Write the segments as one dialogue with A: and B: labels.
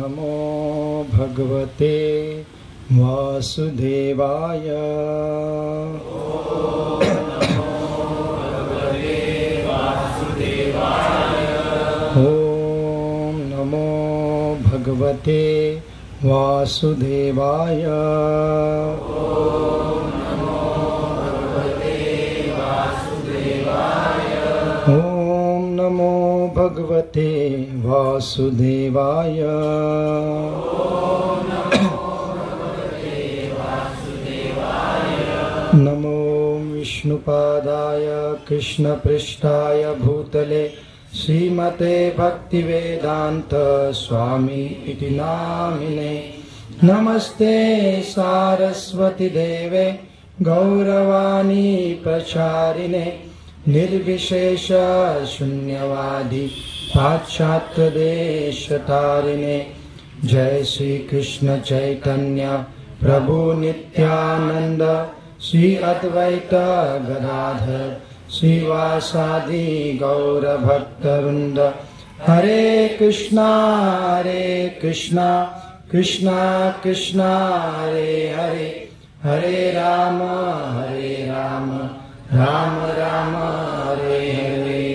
A: नमो भगवते वासुदेवाय। ओम नमो भगवते वासुदेवाय। ओम नमो भगवते वासुदेवाय। नमो विष्णुपादाय कृष्णपृष्ठाय भूतले श्रीमते भक्तिवेदांत स्वामी इति नामिने। नमस्ते सारस्वती देवे गौरवाणी प्रचारिणे निर्विशेष शून्यवादी पाश्चात्य देश तारिणे। जय श्री कृष्ण चैतन्य प्रभु नित्यानंद श्री अद्वैत गदाधर श्रीवासादि गौर भक्तवृंद। हरे कृष्णा कृष्णा कृष्णा हरे हरे, हरे राम राम राम हरे हरे।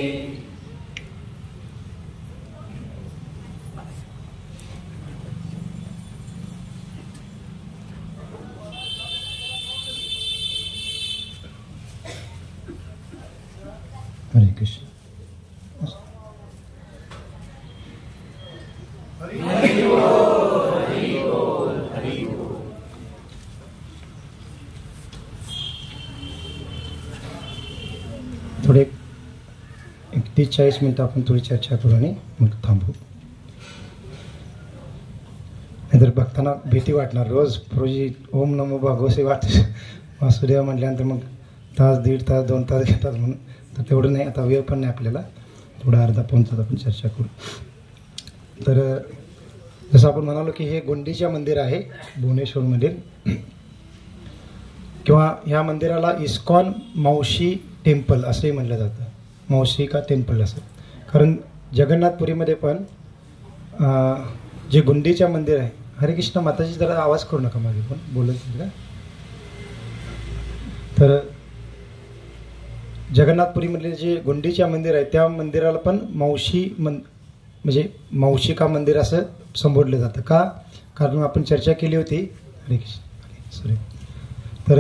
A: हरे कृष्ण। थोडे 30-40 मिनिट आपण थोडी चर्चा करू आणि मग थांबू. नाहीतर भक्तांना भीती वाटणार. रोज ओम नमो भगवते वासुदेव म्हटल्यानंतर मग तास, दीड तास, 2 तास घेतात म्हणून. तर तेवढं नाही, आता वेळ पण नाही आपल्याला. थोडा अर्धा 1 तास आपण चर्चा करू. तर जसं आपण म्हणालो की हे गोंडीच्या मंदिर आहे भुवनेश्वरमधील, किंवा ह्या मंदिराला इस्कॉन मावशी टेम्पल असंही म्हटलं जातं. मावशी का टेम्पल असं. कारण जगन्नाथपुरीमध्ये पण जे गुंडीच्या मंदिर आहे. हरे कृष्ण. माताजी जरा आवाज करू नका मागे, पण बोलत का. तर जगन्नाथपुरीमधले जे गुंडीच्या मंदिर आहे त्या मंदिराला पण म्हणजे मावशी का मंदिर असं संबोधलं जातं. का? कारण आपण चर्चा केली होती. हरे कृष्ण. सॉरी. तर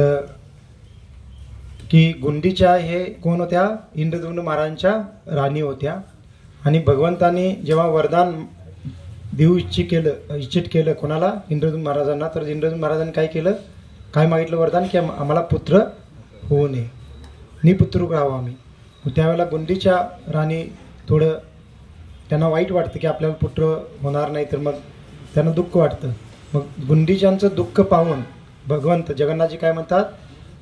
A: की गुंडीच्या हे कोण होत्या? इंद्रद्युम्न महाराजांच्या राणी होत्या. आणि भगवंताने जेव्हा वरदान देऊ इच्छित केलं कोणाला? इंद्रद्युम्न महाराजांना. तर इंद्रद्युम्न महाराजांनी काय केलं? काय मागितलं वरदान? की आम्हाला पुत्र होऊ नये, निपुत्र राहावं आम्ही. त्यावेळेला गुंडीच्या राणी थोडं त्यांना वाईट वाटतं की आपल्याला पुत्र होणार नाही, तर मग त्यांना दुःख वाटतं. मग गुंडीच्यांचं दुःख पाहून भगवंत जगन्नाथजी काय म्हणतात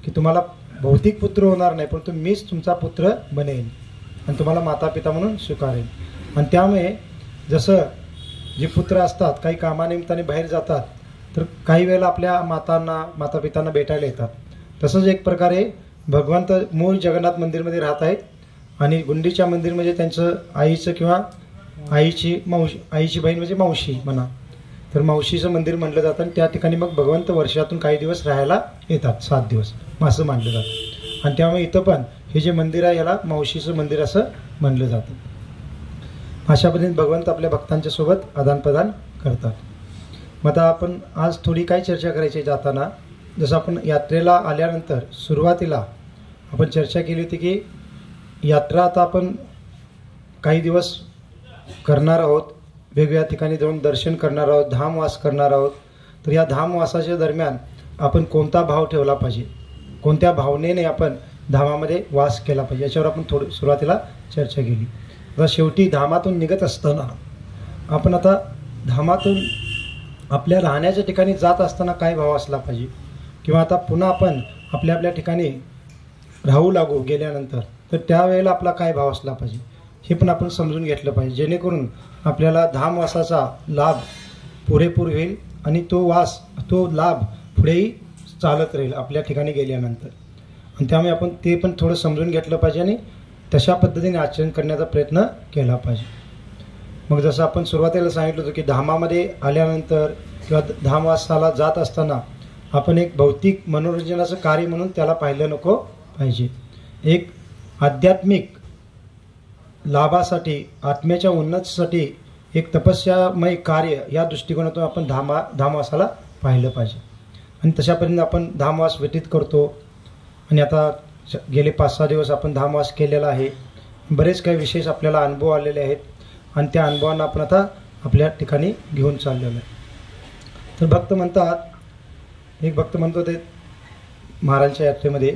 A: की तुम्हाला भौतिक पुत्र होणार नाही, परंतु मीच तुमचा पुत्र बनेन आणि तुम्हाला माता पिता म्हणून स्वीकारेन. आणि त्यामुळे जसं जे पुत्र असतात काही कामानिमित्ताने बाहेर जातात, तर काही वेळेला आपल्या माता पितांना भेटायला येतात. तसंच एक प्रकारे भगवंत मूळ जगन्नाथ मंदिरमध्ये राहत आहेत आणि गुंडीच्या मंदिर म्हणजे त्यांचं आईचं किंवा आईची बहीण म्हणजे मावशी म्हणा. तर मावशीचं मंदिर म्हटलं जातं. आणि त्या ठिकाणी मग भगवंत वर्षातून काही दिवस राहायला येतात, 7 दिवस असं मानलं जातं. आणि त्यामुळे इथं पण हे जे मंदिर आहे याला मावशीचं मंदिर असं म्हणलं जातं. अशा पद्धतीने भगवंत आपल्या भक्तांच्या सोबत आदानप्रदान करतात. मग आता आपण आज थोडी काय चर्चा करायची जाताना, जसं आपण यात्रेला आल्यानंतर सुरुवातीला आपण चर्चा केली होती की यात्रा आता आपण काही दिवस करणार आहोत, वेगवेगळ्या ठिकाणी जाऊन दर्शन करणार आहोत, धामवास करणार आहोत. तर या धामवासाच्या दरम्यान आपण कोणता भाव ठेवला पाहिजे, कोणत्या भावनेने आपण धामामध्ये वास केला पाहिजे, याच्यावर आपण थोडी सुरुवातीला चर्चा केली. आता शेवटी धामातून निघत असताना आपण आता धामातून आपल्या राहण्याच्या ठिकाणी जात असताना काय भाव असला पाहिजे, किंवा आता पुन्हा आपण आपल्या ठिकाणी राहू लागू गेल्यानंतर तर त्यावेळेला आपला काय भाव असला पाहिजे हे पण आपण समजून घेतलं पाहिजे, जेणेकरून आपल्याला धामवासाचा लाभ पुरेपूर होईल आणि तो लाभ पुढेही चालत राहील आपल्या ठिकाणी गेल्यानंतर. आणि त्यामुळे आपण ते पण थोडं समजून घेतलं पाहिजे आणि तशा पद्धतीने आचरण करण्याचा प्रयत्न केला पाहिजे. मग जसं आपण सुरुवातीला सांगितलं होतं की धामामध्ये आल्यानंतर किंवा धामवासाला जात असताना आपण एक भौतिक मनोरंजनाचं कार्य म्हणून त्याला पाहिलं नको पाहिजे. एक आध्यात्मिक लाभासाठी, आत्म्याच्या उन्नतीसाठी एक तपस्यामय कार्य या दृष्टिकोनातून आपण धामवासाला पाहिलं पाहिजे. आणि तशापर्यंत आपण धामवास व्यतीत करतो. आणि आता गेले 5-6 दिवस आपण धामवास केलेला आहे. बरेच काही विशेष आपल्याला अनुभव आलेले आहेत आणि त्या अनुभवांना आपण आता आपल्या ठिकाणी घेऊन चाललेलो आहे. तर भक्त म्हणतात, एक भक्त म्हणतो ते महाराजांच्या यात्रेमध्ये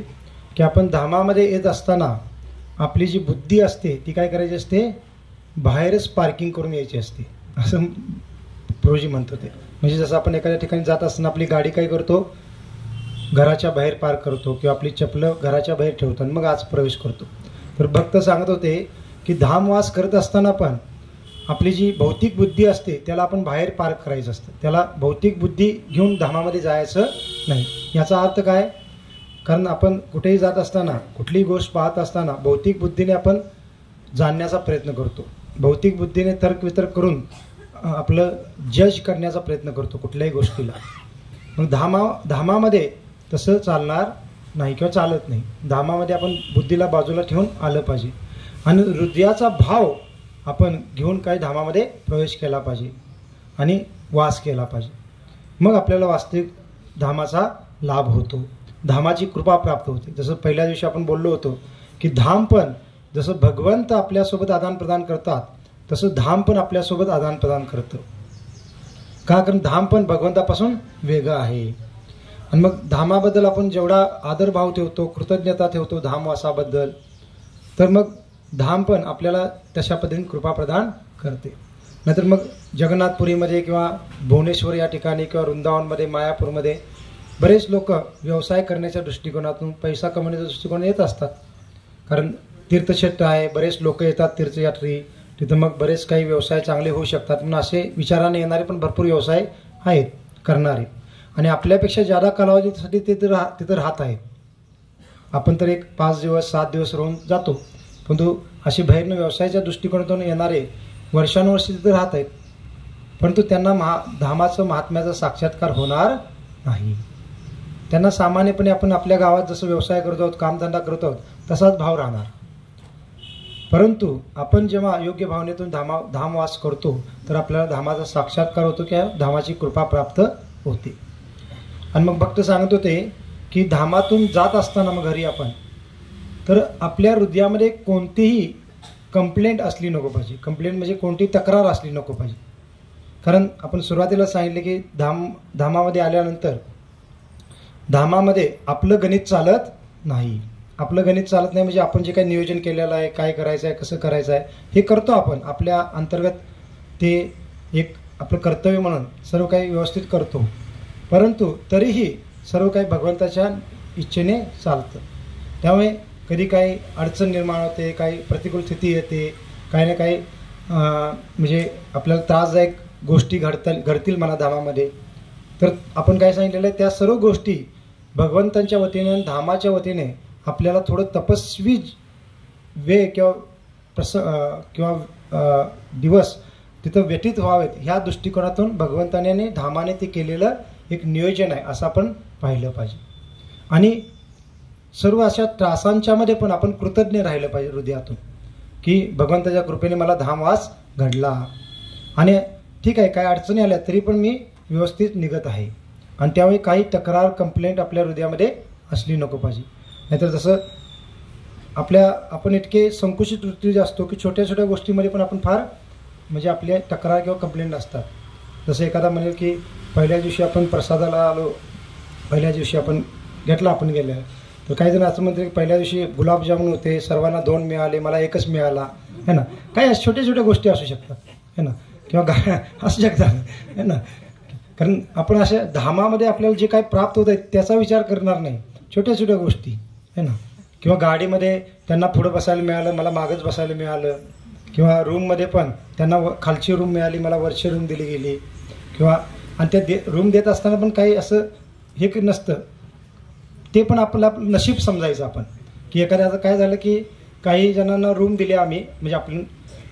A: की आपण धामामध्ये येत असताना आपली जी बुद्धी असते ती काय करायची असते, बाहेरच पार्किंग करून यायची असते, असं प्रभूजी म्हणतो ते. म्हणजे जसं आपण एखाद्या ठिकाणी जात असताना आपली गाडी काय करतो, घराच्या बाहेर पार्क करतो किंवा आपली चपलं घराच्या बाहेर ठेवतो आणि मग आज प्रवेश करतो. तर भक्त सांगत होते की धामवास करत असताना पण आपली जी भौतिक बुद्धी असते त्याला आपण बाहेर पार्क करायचं असतं. त्याला भौतिक बुद्धी घेऊन धामामध्ये जायचं नाही. याचा अर्थ काय, कारण आपण कुठेही जात असताना, कुठलीही गोष्ट पाहत असताना भौतिक बुद्धीने आपण जाणण्याचा प्रयत्न करतो. भौतिक बुद्धीने तर्कवितर्क करून आपलं जज करण्याचा प्रयत्न करतो कुठल्याही गोष्टीला. मग धामामध्ये तसं चालणार नाही किंवा चालत नाही. धामामध्ये आपण बुद्धीला बाजूला ठेवून आलं पाहिजे आणि हृदयाचा भाव आपण घेऊन काही धामामध्ये प्रवेश केला पाहिजे आणि वास केला पाहिजे. मग आपल्याला वास्तविक धामाचा लाभ होतो, धामाची कृपा प्राप्त होते. जसं पहिल्या दिवशी आपण बोललो होतो की धाम पण जसं भगवंत आपल्यासोबत आदानप्रदान करतात तसं धाम पण आपल्यासोबत आदानप्रदान करतं. का, कारण धाम पण भगवंतापासून वेगळं आहे. आणि मग धामाबद्दल आपण जेवढा आदरभाव ठेवतो, कृतज्ञता ठेवतो धामवासाबद्दल, तर मग धाम पण आपल्याला तशा पद्धतीने कृपा प्रदान करते. नाहीतर मग जगन्नाथपुरीमध्ये किंवा भुवनेश्वर या ठिकाणी किंवा वृंदावनमध्ये, मायापूरमध्ये बरेच लोक व्यवसाय करण्याच्या दृष्टिकोनातून, पैसा कमवण्याच्या दृष्टिकोनातून येत असतात. कारण तीर्थक्षेत्र आहे, बरेच लोक येतात तीर्थयात्री, तिथं मग बरेच काही व्यवसाय चांगले होऊ शकतात म्हणून असे विचाराने येणारे पण भरपूर व्यवसाय आहेत करणारे. आणि आपल्यापेक्षा जादा कालावधीसाठी ते तिथं राहत आहेत. आपण तर एक 5 दिवस 7 दिवस राहून जातो, परंतु असे बाहेरनं व्यवसायाच्या दृष्टिकोनातून येणारे वर्षानुवर्षे तिथं राहत आहेत, परंतु त्यांना धामाचं महात्म्याचा साक्षात्कार होणार नाही. त्यांना सामान्यपणे आपण आपल्या गावात जसं व्यवसाय करतो आहोत, कामधंदा करतो आहोत तसाच भाव राहणार. परंतु आपण जेव्हा योग्य भावनेतून धामवास करतो तर आपल्याला धामाचा साक्षात्कार होतो किंवा धामाची कृपा प्राप्त होते. आणि मग भक्त सांगत होते की धामातून जात असताना मग घरी आपण, तर आपल्या हृदयामध्ये कोणतीही कंप्लेंट असली नको पाहिजे. कंप्लेंट म्हणजे कोणतीही तक्रार असली नको पाहिजे. कारण आपण सुरुवातीला सांगितले की धामामध्ये आल्यानंतर धामामध्ये आपलं गणित चालत नाही. आपलं गणित चालत नाही म्हणजे आपण जे काही नियोजन केलेलं आहे, काय करायचं आहे, कसं करायचं आहे, हे करतो आपण आपल्या अंतर्गत. ते एक आपलं कर्तव्य म्हणून सर्व काही व्यवस्थित करतो, परंतु तरीही सर्व काही भगवंताच्या इच्छेने चालतं. त्यामुळे कधी काही अडचण निर्माण होते, काही प्रतिकूल स्थिती येते, काही ना काही म्हणजे आपल्याला त्रासदायक गोष्टी घडतील म्हणा धामामध्ये. तर आपण काय सांगितलेलं आहे, त्या सर्व गोष्टी भगवंतांच्या वतीने आणि धामाच्या वतीने आपल्याला थोडं तपस्वी वेळ किंवा दिवस तिथं व्यतीत व्हावेत ह्या दृष्टिकोनातून भगवंताने आणि धामाने ते केलेलं एक नियोजन आहे असं आपण पाहिलं पाहिजे. आणि सर्व अशा त्रासांच्यामध्ये पण आपण कृतज्ञ राहिलं पाहिजे हृदयातून की भगवंताच्या कृपेने मला धामवास घडला आणि ठीक आहे, काय अडचणी आल्या तरी पण मी व्यवस्थित निघत आहे. आणि त्यावेळी काही तक्रार, कंप्लेंट आपल्या हृदयामध्ये असली नको पाहिजे. नाहीतर जसं आपण इतके संकुचित वृत्ती असतो की छोट्या छोट्या गोष्टीमध्ये पण आपण फार म्हणजे आपल्या तक्रार किंवा कंप्लेंट असतात. जसं एखादा म्हणेल की पहिल्या दिवशी आपण प्रसादाला आलो, पहिल्या दिवशी आपण गेल्या, तर काही जण असं म्हणतात की पहिल्या दिवशी गुलाबजामुन होते, सर्वांना 2 मिळाले, मला 1च मिळाला, है ना. काही छोट्या छोट्या गोष्टी असू शकतात, है ना, किंवा असू शकतात, है ना. कारण आपण अशा धामामध्ये आपल्याला जे काही प्राप्त होत आहे त्याचा विचार करणार नाही, छोट्या छोट्या गोष्टी, है ना. किंवा गाडीमध्ये त्यांना पुढं बसायला मिळालं, मला मागच बसायला मिळालं, किंवा रूममध्ये पण त्यांना खालची रूम मिळाली, मला वरची रूम दिली गेली, किंवा आणि त्या रूम देत असताना पण काही असं हे नसतं, ते पण आपलं नशीब समजायचं आपण. की एखाद्याचं काय झालं की काही जणांना रूम दिली आम्ही, म्हणजे आपण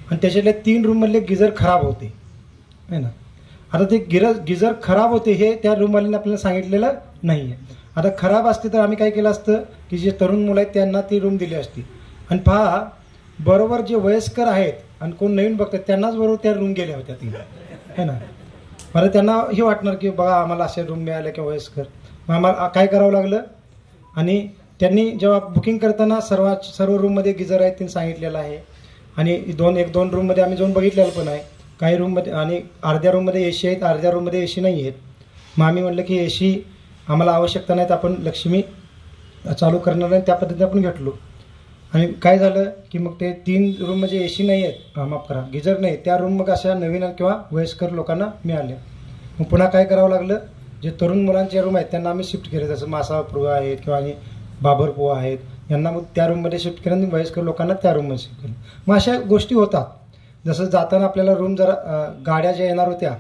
A: आणि त्याच्यातल्या 3 रूममधले गिझर खराब होते आहे ना. आता ते गिझर खराब होते हे त्या रूमवाल्यांनी आपल्याला सांगितलेलं नाही आहे. आता खराब असते तर आम्ही काय केलं असतं की जे तरुण मुलं आहेत त्यांना ती रूम दिली असती. आणि पहा बरोबर जे वयस्कर आहेत आणि कोण नवीन बघतात त्यांनाच बरोबर त्या रूम गेल्या होत्या 3 है ना. मला त्यांना हे वाटणार की बघा आम्हाला अशा रूम मिळाल्या किंवा वयस्कर, मग आम्हाला काय करावं लागलं. आणि त्यांनी जेव्हा बुकिंग करताना सर्व रूममध्ये गिझर आहेत त्यांनी सांगितलेलं आहे. आणि एक दोन रूममध्ये आम्ही जाऊन बघितलेलं पण आहे. काही रूममध्ये आणि अर्ध्या रूममध्ये AC आहेत, अर्ध्या रूममध्ये AC नाही आहेत. मग आम्ही म्हटलं की AC आम्हाला आवश्यकता नाही तर आपण लक्ष्मी चालू करणार नाही, त्या पद्धतीने आपण घेतलो. आणि काय झालं की मग ते 3 रूम म्हणजे AC नाही आहेत, माफ करा गिझर नाही, त्या रूम मग अशा नवीन किंवा वयस्कर लोकांना मिळाल्या. मग पुन्हा काय करावं लागलं, जे तरुण मुलांचे रूम आहेत त्यांना आम्ही शिफ्ट केले, जसं मासापूर आहेत किंवा आणि बाबरपुवा आहेत, यांना मग त्या रूममध्ये शिफ्ट केलं आणि वयस्कर लोकांना त्या रूममध्ये शिफ्ट केलं. मग अशा गोष्टी होतात. जसं जाताना आपल्याला रूम जरा गाड्या ज्या येणार होत्या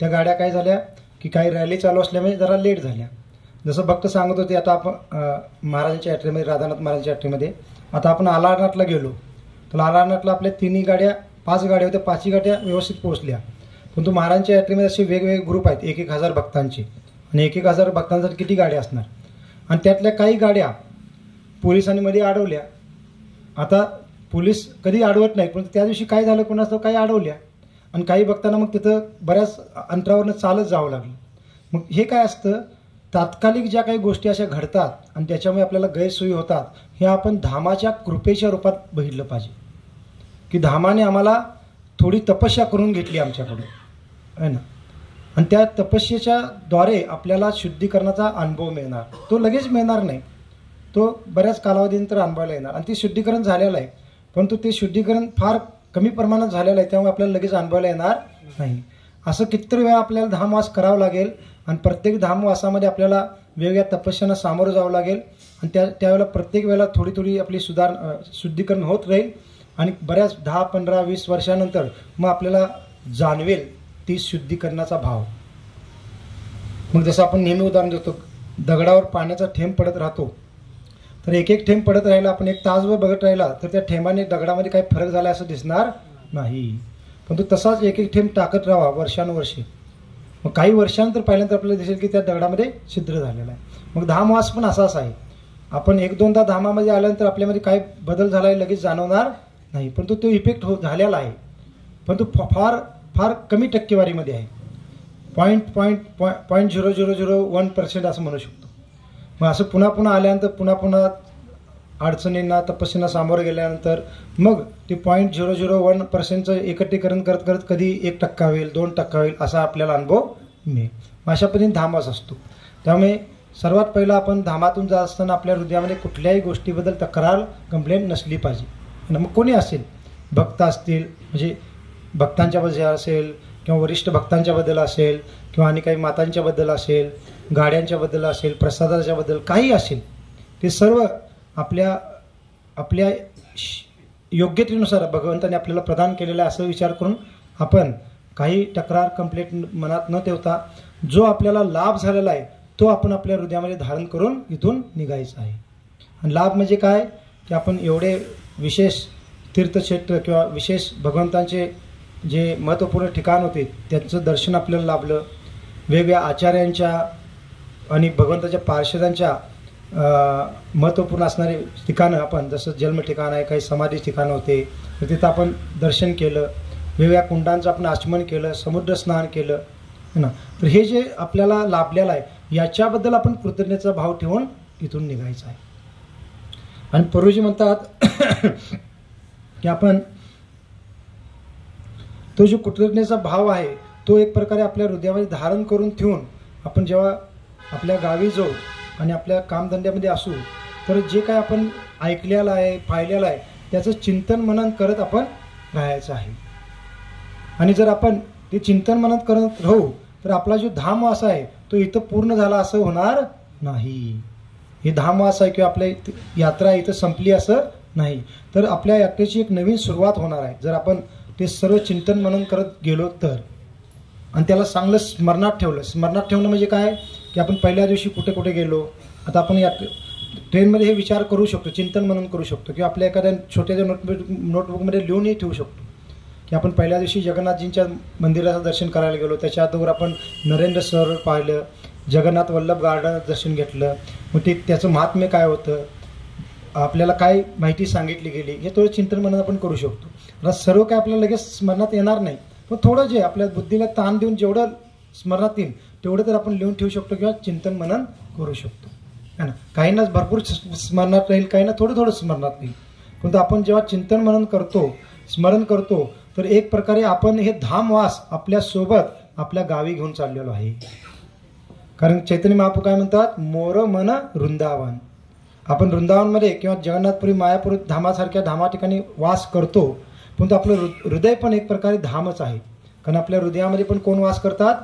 A: त्या गाड्या काय झाल्या की काही रॅली चालू असल्यामुळे जरा लेट झाल्या. जसं भक्त सांगत होते आता आपण महाराजांच्या यात्रेमध्ये, राधानाथ महाराजांच्या यात्रेमध्ये आता आपण आलारनाथला गेलो तर आलारनाथला आपल्या 3 गाड्या 5 गाड्या होत्या, 5ही गाड्या व्यवस्थित पोहोचल्या. परंतु महाराजांच्या यात्रेमध्ये असे वेगवेगळे ग्रुप आहेत 1,000 भक्तांचे, आणि 1,000 भक्तांसाठी किती गाड्या असणार. आणि त्यातल्या काही गाड्या पोलिसांनी मध्ये अडवल्या. आता पोलीस कधी अडवत नाहीत, पण त्या दिवशी काय झालं कोणाचं काही अडवल्या आणि काही भक्तांना मग तिथं बऱ्याच अंतरावरनं चालत जावं लागलं. मग हे काय असतं, तात्कालिक ज्या काही गोष्टी अशा घडतात आणि त्याच्यामुळे आपल्याला गैरसोयी होतात, हे आपण धामाच्या कृपेच्या रूपात बघितलं पाहिजे की धामाने आम्हाला थोडी तपस्या करून घेतली आमच्याकडून आहे ना. आणि त्या तपस्येच्या द्वारे आपल्याला शुद्धीकरणाचा अनुभव मिळणार. तो लगेच मिळणार नाही, तो बऱ्याच कालावधीनंतर अनुभवायला येणार. आणि ते शुद्धीकरण झालेलं आहे, परंतु ते शुद्धीकरण फार कमी प्रमाणात झालेलं आहे, त्यामुळे आपल्याला लगेच अनुभवायला येणार नाही. असं कितीतरी वेळा आपल्याला धामवास करावा लागेल आणि प्रत्येक धामवासामध्ये आपल्याला वेगवेगळ्या तपस्यांना सामोरं जावं लागेल. आणि त्यावेळेला प्रत्येक वेळेला थोडी थोडी आपली शुद्धीकरण होत राहील. आणि बऱ्याच 10, 15, 20 वर्षानंतर मग आपल्याला जाणवेल ती शुद्धीकरणाचा भाव. मग जसं आपण नेहमी उदाहरण देतो, दगडावर पाण्याचा थेंब पडत राहतो, तर एक एक थेंब पडत राहिला, आपण 1 तासभर बघत राहिला तर त्या थेंबाने दगडामध्ये काही फरक झाला असं दिसणार नाही. परंतु तसाच एक एक थेंब टाकत राहावा वर्षानुवर्षे, मग काही वर्षानंतर पाहिल्यानंतर आपल्याला दिसेल की त्या दगडामध्ये छिद्र झालेला आहे. मग धामवास पण असाच आहे. आपण 1-2दा धामामध्ये आल्यानंतर आपल्यामध्ये काय बदल झाला आहे लगेच जाणवणार नाही, परंतु तो इफेक्ट झालेला आहे, परंतु फार फार कमी टक्केवारीमध्ये आहे. 0.0001% असं म्हणू शकतो. मग असं पुन्हा पुन्हा आल्यानंतर पुन्हा अडचणींना तपस्यांना सामोरं गेल्यानंतर मग ते 0.001%चं एकत्रीकरण करत करत कधी 1% होईल, 2% होईल, असा आपल्याला अनुभव मिळेल. अशा पद्धतीने धामवास असतो. त्यामुळे सर्वात पहिला आपण धामातून जात असताना आपल्या हृदयामध्ये कुठल्याही गोष्टीबद्दल तक्रार कंप्लेंट नसली पाहिजे. मग कोणी असेल, भक्त असतील म्हणजे भक्तांच्याबद्दल असेल किंवा वरिष्ठ भक्तांच्याबद्दल असेल किंवा आणि काही मातांच्याबद्दल असेल, गाड्यांच्याबद्दल असेल, प्रसादाच्याबद्दल काही असेल, ते सर्व आपल्या योग्यतेनुसार भगवंताने आपल्याला प्रदान केलेला असं विचार करून आपण काही तक्रार कंप्लेंट मनात न ठेवता जो आपल्याला लाभ झालेला आहे तो आपण आपल्या हृदयामध्ये धारण करून इथून निघायचं आहे. आणि लाभ म्हणजे काय की आपण एवढे विशेष तीर्थक्षेत्र किंवा विशेष भगवंतांचे जे महत्त्वपूर्ण ठिकाण होते त्यांचं दर्शन आपल्याला लाभलं. वेगवेगळ्या आचार्यांच्या आणि भगवंताच्या पार्षदांच्या महत्त्वपूर्ण असणारे ठिकाणं, आपण जसं जन्म ठिकाण आहे, काही समाधी ठिकाणं होते तर तिथं आपण दर्शन केलं, वेगवेगळ्या कुंडांचं आपण आचमन केलं, समुद्र स्नान केलं है ना. तर हे जे आपल्याला लाभलेलं आहे याच्याबद्दल आपण कृतज्ञतेचा भाव ठेवून इथून निघायचं आहे. आणि पूर्वजी म्हणतात की आपण तो जो कृतज्ञतेचा भाव आहे तो एक प्रकारे आपल्या हृदयामध्ये धारण करून ठेवून आपण जेव्हा आपल्या गावी जाऊ आणि आपल्या कामधंद्यामध्ये असू तर जे काय आपण ऐकलेलं आहे, पाहिलेलं आहे त्याचं चिंतन मनन करत आपण राहायचं आहे. आणि जर आपण ते चिंतन मनन करत राहू तर आपला जो धामवास आहे तो इथं पूर्ण झाला असं होणार नाही. हे धामवास आहे किंवा आपल्या यात्रा इथं संपली असं नाही, तर आपल्या यात्रेची एक नवीन सुरुवात होणार आहे जर आपण ते सर्व चिंतन मनन करत गेलो तर. आणि त्याला चांगलं स्मरणात ठेवलं. स्मरणात ठेवणं म्हणजे काय की आपण पहिल्या दिवशी कुठे कुठे गेलो, आता आपण या ट्रेनमध्ये हे विचार करू शकतो, चिंतन मनन करू शकतो किंवा आपल्या एखाद्या छोट्याच्या नोटबुकमध्ये लिहूनही ठेवू शकतो. की आपण पहिल्या दिवशी जगन्नाथजींच्या मंदिराचं दर्शन करायला गेलो, त्याच्या अगोदर आपण नरेंद्र सरोवर पाहिलं, जगन्नाथ वल्लभ गार्डन दर्शन घेतलं, मग ते त्याचं महात्म्य काय होतं, आपल्याला काय माहिती सांगितली गेली, हे थोडं चिंतन मनन आपण करू शकतो. आता सर्व काय आपल्याला लगेच स्मरणात येणार नाही, पण थोडं जे आपल्या बुद्धीला ताण देऊन जेवढं स्मरणात येईल तेवढं तर आपण लिहून ठेवू शकतो किंवा चिंतन मनन करू शकतो, है ना. काहींना भरपूर स्मरणात राहील, काहींना थोडं थोडं स्मरणात राहील. परंतु आपण जेव्हा चिंतन मनन करतो, स्मरण करतो, तर एक प्रकारे आपण हे धामवास आपल्यासोबत आपल्या गावी घेऊन चाललेलो आहे. कारण चैतन्य महाप्रभू काय म्हणतात, मोर मन वृंदावन. आपण वृंदावनमध्ये किंवा जगन्नाथपुरी मायापुरी धामासारख्या धामा ठिकाणी वास करतो, परंतु आपलं हृदय पण एक प्रकारे धामच आहे. कारण आपल्या हृदयामध्ये पण कोण वास करतात,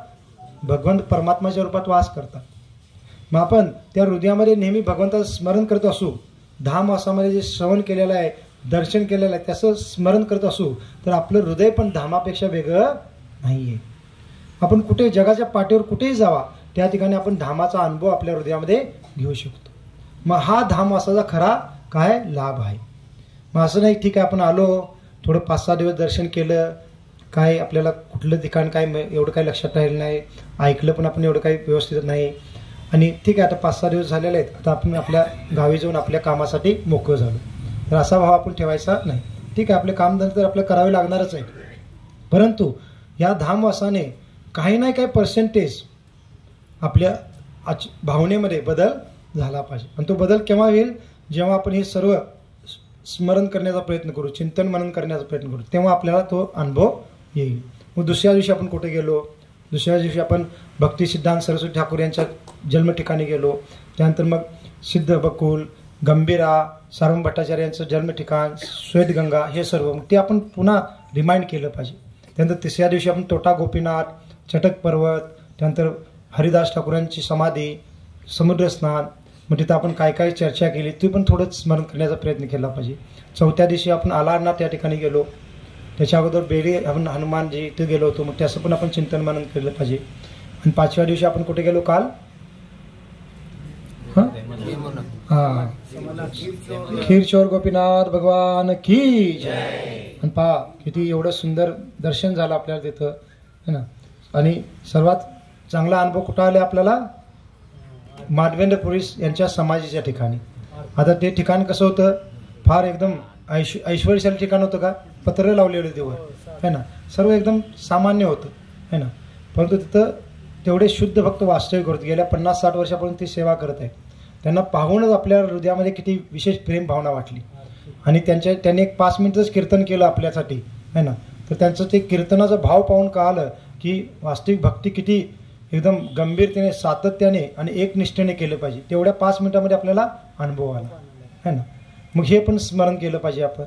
A: भगवंत परमात्माच्या रूपात वास करतात. मग आपण त्या हृदयामध्ये नेहमी भगवंताचं स्मरण करत असू, धाम वासामध्ये जे श्रवण केलेलं आहे, दर्शन केलेलं आहे, त्याचं स्मरण करत असू, तर आपलं हृदय पण धामापेक्षा वेगळं नाही आहे. आपण कुठे जगाच्या पाठीवर कुठेही जावा, त्या ठिकाणी आपण धामाचा अनुभव आपल्या हृदयामध्ये घेऊ शकतो. मग हा धाम वासाचा खरा काय लाभ आहे. मग असं नाही ठीक आहे आपण आलो, थोडं 5-6 दिवस दर्शन केलं, काय आपल्याला कुठलं ठिकाण काय एवढं काही लक्षात राहिलं नाही, ऐकलं पण आपण एवढं काही व्यवस्थित नाही, आणि ठीक आहे आता 5-6 दिवस झालेले आहेत, आता आपण आपल्या गावी जाऊन आपल्या कामासाठी मोकळं झालो, तर असा भाव आपण ठेवायचा नाही. ठीक आहे आपले कामधंदे तर आपल्याला करावे लागणारच आहे, परंतु या धामवासाने काही ना काही पर्सेंटेज आपल्या भावनेमध्ये बदल झाला पाहिजे. आणि तो बदल केव्हा होईल, जेव्हा आपण हे सर्व स्मरण करण्याचा प्रयत्न करू, चिंतन मनन करण्याचा प्रयत्न करू, तेव्हा आपल्याला तो अनुभव येईल. मग दुसऱ्या दिवशी आपण कुठे गेलो, दुसऱ्या दिवशी आपण भक्ती सिद्धांत सरस्वती ठाकूर यांच्या जन्म ठिकाणी गेलो, त्यानंतर मग सिद्ध बकुल, गंभीरा, सार्वम भट्टाचार्य यांचं जन्म ठिकाण, श्वेतगंगा, हे सर्व मग ते आपण पुन्हा रिमाइंड केलं पाहिजे. त्यानंतर तिसऱ्या दिवशी आपण तोटा गोपीनाथ, चटक पर्वत, त्यानंतर हरिदास ठाकूरांची समाधी, समुद्र स्नान, मग तिथं आपण काय काय चर्चा केली ते पण थोडं स्मरण करण्याचा प्रयत्न केला पाहिजे. चौथ्या दिवशी आपण आलारनाथ त्या ठिकाणी गेलो, त्याच्या अगोदर बेडी आपण हनुमानजी इथे गेलो होतो, मग त्याचं पण आपण चिंतन मनन केलं पाहिजे. आणि 5व्या दिवशी आपण कुठे गेलो काल, हां खीरचोर गोपीनाथ भगवान की जय. आणि पहा किती एवढं सुंदर दर्शन झालं आपल्याला तिथं, है ना. आणि सर्वात चांगला अनुभव कुठं आला आपल्याला, माधवेंद्र पुरी यांच्या समाधीच्या ठिकाणी. आता ते ठिकाण कसं होतं, फार एकदम ऐश्वर्यशाली ठिकाण होतं का, पत्र लावलेलं देवर, है ना, सर्व एकदम सामान्य होतं, है ना. परंतु तिथं तेवढे शुद्ध भक्त वास्तविक होते, गेल्या 50-60 वर्षापर्यंत ते सेवा करत आहेत. त्यांना पाहूनच आपल्या हृदयामध्ये किती विशेष प्रेम भावना वाटली. आणि त्यांनी एक 5 मिनिटच कीर्तन केलं आपल्यासाठी, है ना. तर त्यांचं ते कीर्तनाचा भाव पाहून कळालं की वास्तविक भक्ती किती एकदम गंभीरतेने, सातत्याने आणि एकनिष्ठेने केलं पाहिजे. तेवढ्या 5 मिनिटामध्ये आपल्याला अनुभव आला, है ना. मग हे पण स्मरण केलं पाहिजे आपण.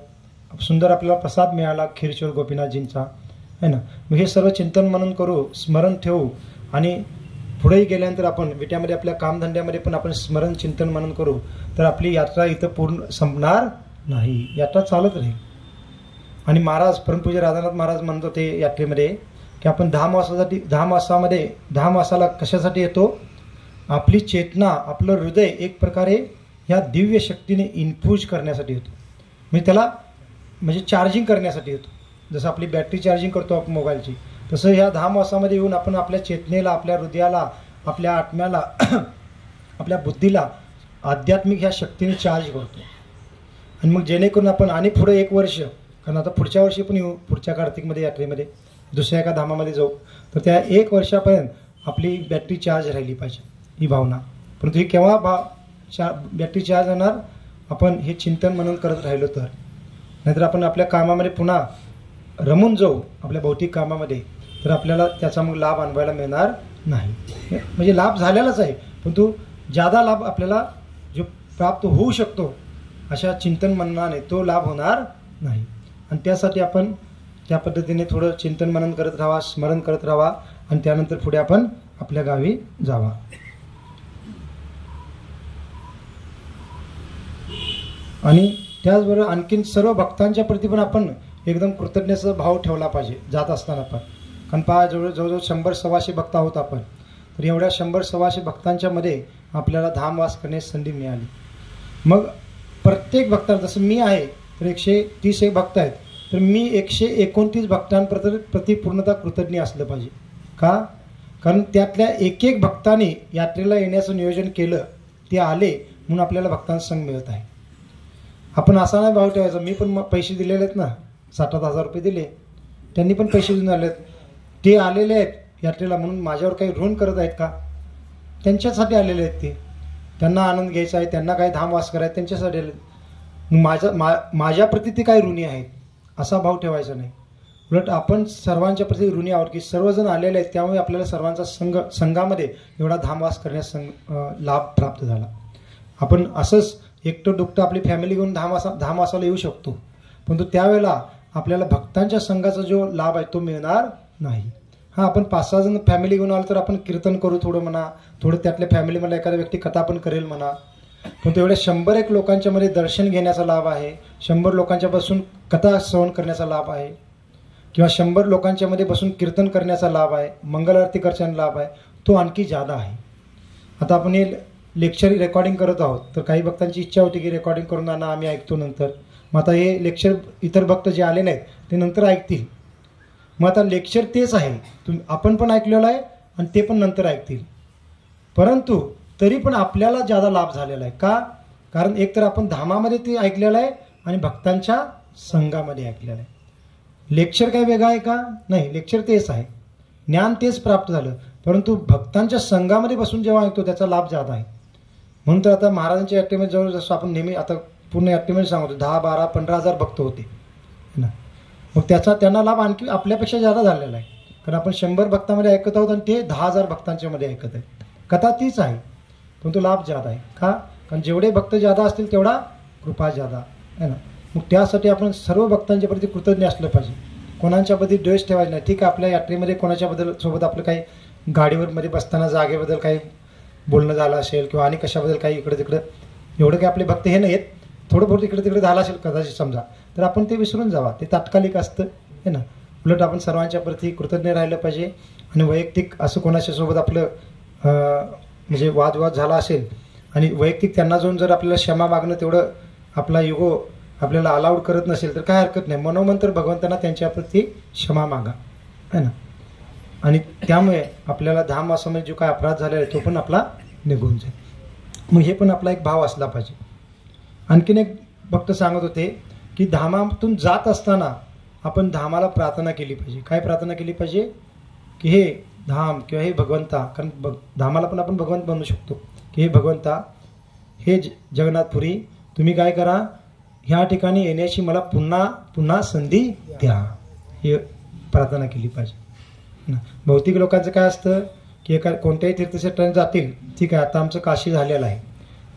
A: सुंदर आपल्याला प्रसाद मिळाला खीरचोर गोपीनाथजींचा, है ना. मग हे सर्व चिंतन मनन करू, स्मरण ठेवू, आणि पुढेही गेल्यानंतर आपण विट्यामध्ये आपल्या कामधंद्यामध्ये पण आपण स्मरण चिंतन मनन करू, तर आपली यात्रा इथं पूर्ण संपणार नाही, यात्रा चालत राहील. आणि महाराज परमपूज्य राधानाथ महाराज म्हणत होते यात्रेमध्ये की आपण धामवासाला कशासाठी येतो, आपली चेतना, आपलं हृदय एक प्रकारे ह्या दिव्य शक्तीने इन्फ्यूज करण्यासाठी येतो. म्हणजे त्याला म्हणजे चार्जिंग करण्यासाठी येतो. जसं आपली बॅटरी चार्जिंग करतो आपण मोबाईलची, तसं ह्या धामवासामध्ये येऊन आपण आपल्या चेतनेला, आपल्या हृदयाला, आपल्या आत्म्याला, आपल्या बुद्धीला आध्यात्मिक ह्या शक्तीने चार्ज करतो. आणि मग जेणेकरून आपण आणि पुढे 1 वर्ष, कारण आता पुढच्या वर्षी पण येऊ, पुढच्या कार्तिकमध्ये यात्रेमध्ये दुसऱ्या एका धामामध्ये जाऊ, तर त्या 1 वर्षापर्यंत आपली बॅटरी चार्ज राहिली पाहिजे, ही भावना. परंतु ही केव्हा बॅटरी चार्ज होणार, आपण हे चिंतन मनन करत राहिलो तर. नाहीतर आपण आपल्या कामामध्ये पुन्हा रमून जाऊ, आपल्या भौतिक कामामध्ये, तर आपल्याला त्याचा मग लाभ अनुभवायला मिळणार नाही. म्हणजे लाभ झालेलाच आहे, परंतु जादा लाभ आपल्याला जो प्राप्त होऊ शकतो अशा चिंतन मननाने तो लाभ होणार नाही. आणि त्यासाठी आपण त्या पद्धतीने थोडं चिंतन मनन करत राहावा, स्मरण करत राहावा, आणि त्यानंतर पुढे आपण आपल्या गावी जावा. आणि त्याचबरोबर आणखीन सर्व भक्तांच्या प्रती पण आपण एकदम कृतज्ञतेचा भाव ठेवला पाहिजे जात असताना पण. कारण पहा जवळजवळ 100-125 भक्त आहोत आपण, तर एवढ्या 100-125 भक्तांच्या मध्ये आपल्याला धामवास करण्याची संधी मिळाली. मग प्रत्येक भक्ताला, जसं मी आहे तर 131 भक्त आहेत, तर मी 129 भक्तांप्रती पूर्णतः कृतज्ञ असलं पाहिजे. का? कारण त्यातल्या एक एक भक्तांनी यात्रेला येण्याचं नियोजन केलं, ते आले म्हणून आपल्याला भक्तांचा संघ मिळत आहे. आपण असा नाही भाव ठेवायचा, मी पण पैसे दिलेले आहेत ना, 7,000 रुपये दिले, त्यांनी पण पैसे देऊन आलेत, ते आलेले आहेत यात्रेला म्हणून माझ्यावर काही ऋण करत आहेत का? त्यांच्यासाठी आलेले आहेत ते, त्यांना आनंद घ्यायचा आहे, त्यांना काही धामवास करायचं त्यांच्यासाठी आले. माझ्याप्रती ते काही ऋणी आहेत असा भाव ठेवायचा नाही. उलट आपण सर्वांच्या प्रती ऋणी आहोत की सर्वजण आलेले आहेत, त्यामुळे आपल्याला सर्वांचा संघामध्ये एवढा धामवास करण्यास लाभ प्राप्त झाला. आपण असंच एकटं दुकटं आपली फॅमिली घेऊन धामवासाला येऊ शकतो, परंतु त्यावेळेला आपल्याला भक्तांच्या संघाचा जो लाभ आहे तो मिळणार नाही. हां, आपण 5-6 जण फॅमिली घेऊन आलो तर आपण कीर्तन करू थोडं म्हणा, थोडं त्यातल्या फॅमिलीमध्ये एखादा व्यक्ती कथा पण करेल म्हणा, पण तेवढ्या 100-1 लोकांच्या मध्ये दर्शन घेण्याचा लाभ आहे, 100 लोकांच्या बसून कथा श्रवण करण्याचा लाभ आहे, किंवा 100 लोकांच्या मध्ये बसून कीर्तन करण्याचा लाभ आहे, मंगल आरती करण्याचा लाभ आहे, तो आणखी जादा आहे. आता आपण हे लेक्चर रेकॉर्डिंग करत आहोत, तर काही भक्तांची इच्छा होती की रेकॉर्डिंग करून आणा, आम्ही ऐकतो नंतर. मग आता हे लेक्चर इतर भक्त जे आले नाहीत ते नंतर ऐकतील. मग आता लेक्चर तेच आहे, आपण पण ऐकलेलं आहे आणि ते पण नंतर ऐकतील, परंतु तरी पण आपल्याला जादा लाभ झालेला आहे. का? कारण एकतर आपण धामामध्ये ते ऐकलेलं आहे आणि भक्तांच्या संघामध्ये ऐकलेलं आहे. लेक्चर काय वेगळं आहे का? नाही, लेक्चर तेच आहे, ज्ञान तेच प्राप्त झालं, परंतु भक्तांच्या संघामध्ये बसून जेव्हा ऐकतो त्याचा लाभ जादा आहे. म्हणून तर आता महाराजांच्या यात्रेमध्ये जवळ जसं आपण नेहमी आता पूर्ण यात्रेमध्ये सांगतो 10, 12, 15,000 भक्त होते ना, मग त्यांना लाभ आणखी आपल्यापेक्षा जादा झालेला आहे. कारण आपण 100 भक्तांमध्ये ऐकत आहोत आणि ते 10,000 भक्तांच्या मध्ये ऐकत आहेत. कथा तीच आहे, परंतु लाभ जादा आहे. का? कारण जेवढे भक्त जादा असतील तेवढा कृपा जादा आहे ना. मग त्यासाठी आपण सर्व भक्तांच्या प्रती कृतज्ञ असलं पाहिजे, कोणाच्याबद्दल द्वेष ठेवायचा नाही. ठीक आहे, आपल्या यात्रेमध्ये कोणाच्याबद्दल सोबत आपलं काही गाडीवर मध्ये बसताना जागेबद्दल काही बोलणं झालं असेल किंवा आणि कशाबद्दल काही इकडे तिकडं, एवढं काही आपले भक्त हे नाहीत, थोडं बहुत इकडे तिकडे झालं असेल कदाचित समजा, तर आपण ते विसरून जावा, ते तात्कालिक असतं आहे ना. उलट आपण सर्वांच्या प्रती कृतज्ञ राहिलं पाहिजे. आणि वैयक्तिक असं कोणाच्या सोबत आपलं म्हणजे वादविवाद झाला असेल आणि वैयक्तिक त्यांना जाऊन जर आपल्याला क्षमा मागणं तेवढं आपला युगो आपल्याला अलाउड करत नसेल तर काय हरकत नाही, मनोमन तर भगवंतांना त्यांच्याप्रती क्षमा मागा है ना. आणि त्यामुळे आपल्याला धामवासामध्ये जो काय अपराध झालेला आहे तो पण आपला निघून जाईल. मग हे पण आपला एक भाव असला पाहिजे. आणखीन एक भक्त सांगत होते की धामातून जात असताना आपण धामाला प्रार्थना केली पाहिजे. काय प्रार्थना केली पाहिजे? की हे धाम किंवा हे भगवंता, कारण धामाला पण आपण भगवंत बनवू शकतो, की हे भगवंता, हे जगन्नाथपुरी, तुम्ही काय करा, ह्या ठिकाणी येण्याची मला पुन्हा पुन्हा संधी द्या, हे प्रार्थना केली पाहिजे. भौतिक लोकांचं काय असतं की एका कोणत्याही तीर्थक्षेत्राने जातील, ठीक आहे आता आमचं काशी झालेलं आहे,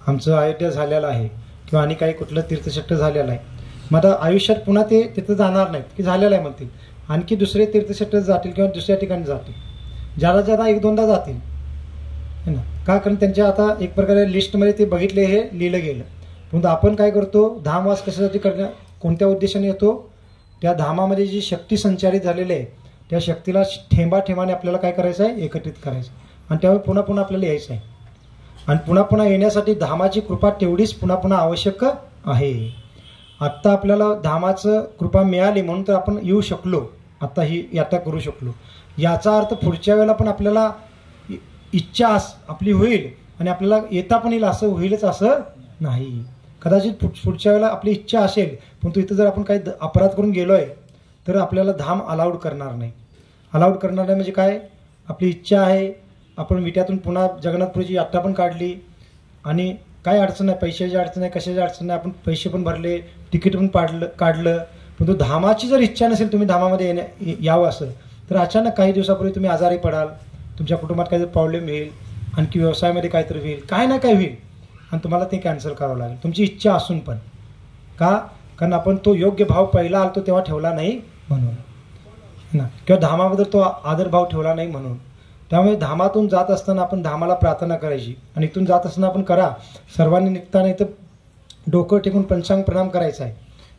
A: आमचं अयोध्या झालेलं आहे किंवा आणि काही कुठलं तीर्थक्षेत्र झालेलं आहे, मग आता आयुष्यात पुन्हा ते तिथं जाणार नाहीत की झालेलं आहे म्हणतील, आणखी दुसरे तीर्थक्षेत्र जातील किंवा दुसऱ्या ठिकाणी जातील, ज्यादा 1-2दा जातील है ना. का? कारण त्यांच्या आता एक प्रकारे लिस्टमध्ये ते बघितले, हे लिहिलं गेलं. परंतु आपण काय करतो, धामवास कशासाठी करण्या कोणत्या उद्देशाने येतो, त्या धामामध्ये जी शक्ती संचारित झालेली आहे त्या शक्तीला ठेंबाने आपल्याला काय करायचं आहे, एकत्रित करायचं, आणि त्यामुळे पुन्हा पुन्हा आपल्याला यायचं आहे. आणि पुन्हा पुन्हा येण्यासाठी धामाची कृपा तेवढीच पुन्हा पुन्हा आवश्यक आहे. आत्ता आपल्याला धामाचं कृपा मिळाली म्हणून तर आपण येऊ शकलो, आता ही यात्रा करू शकलो. याचा अर्थ पुढच्या वेळेला पण आपल्याला इच्छा आपली होईल आणि आपल्याला येता पण येईल असं होईलच असं नाही. कदाचित पुढच्या वेळेला आपली इच्छा असेल, परंतु इथं जर आपण काही अपराध करून गेलो आहे तर आपल्याला धाम अलाउड करणार नाही. अलाउड करणार नाही म्हणजे काय, आपली इच्छा आहे, आपण विट्यातून पुन्हा जगन्नाथपुरीची यात्रा पण काढली आणि काय अडचण नाही, पैशाची अडचण नाही, कशाची अडचण नाही, आपण पैसे पण भरले, तिकीट पण काढलं, परंतु धामाची जर इच्छा नसेल तुम्ही धामामध्ये यावं असं, तर अचानक काही दिवसापूर्वी तुम्ही आजारी पडाल, तुमच्या कुटुंबात काहीतरी प्रॉब्लेम येईल, आणखी व्यवसायामध्ये काहीतरी होईल, काय ना काय होईल आणि तुम्हाला ते कॅन्सल करावं लागेल तुमची इच्छा असून पण. का? कारण आपण तो योग्य भाव पहिला आलतो तेव्हा ठेवला नाही म्हणून ना, किंवा धामाबद्दल तो आदरभाव ठेवला नाही म्हणून. त्यामुळे धामातून जात असताना आपण धामाला प्रार्थना करायची आणि इथून जात असताना आपण करा, सर्वांनी निघताना इथं डोकं टेकून पंचांग प्रणाम करायचा आहे